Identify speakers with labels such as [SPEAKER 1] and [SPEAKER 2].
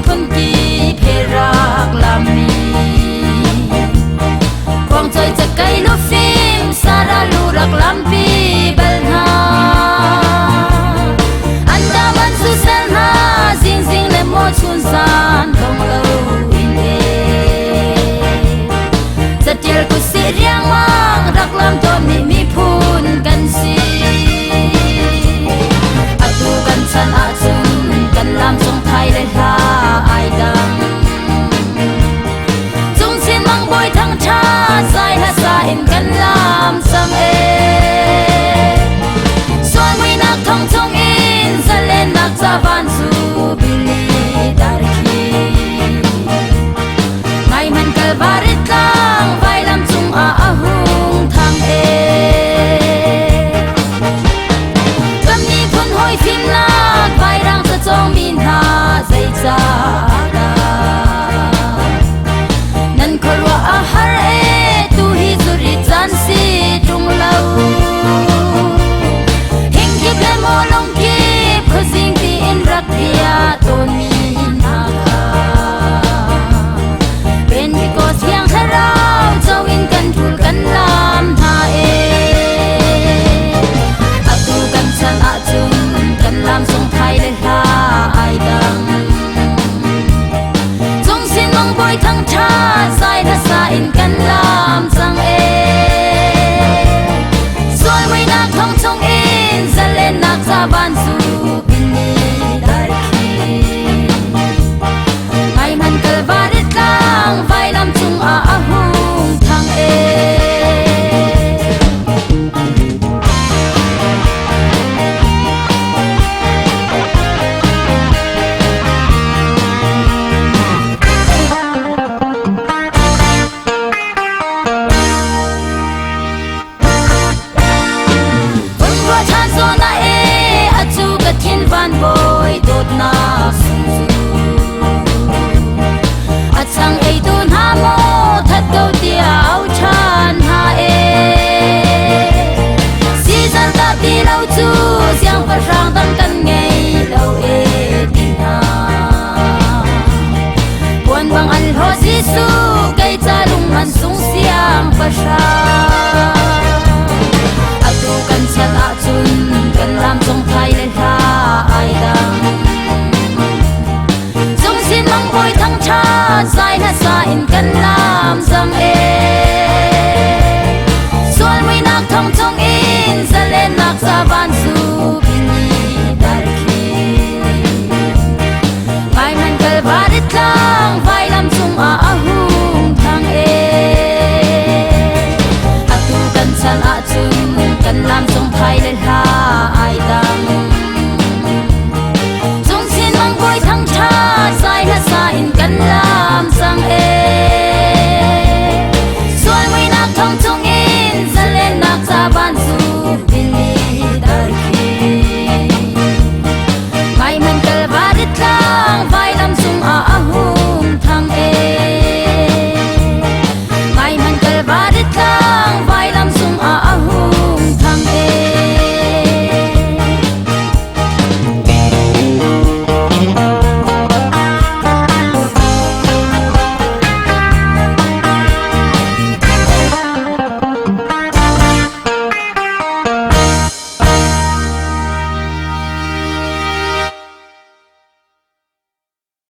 [SPEAKER 1] thong thun ki phe rak lami quang chơi chak kai lu phim sara lu rak lampi balna anda man su sel na zing zing le mo chun san dong lo in e satil ku si riang mang rak lam to mi phun kan si atu kan san a chung kan lam song thai le ha ai dang chung sin mang boy thang cha sai ha sa in kan lam sam e suan mi nak thong thong in zalen nak za van su bili dar ki mai man kal varit lang vai lam chung a ahung thang e kam ni phun hoi phim nak vai rang sa chong min ha zai cha da nan khorwa a har e tu hi zuri chan si tung lau hing ki ple mo long ki phasing ti in rak dia ton mi na ka ben because yang harau chau in kan thul kan lam ha e atu kan san a chung kan lam song thai le ha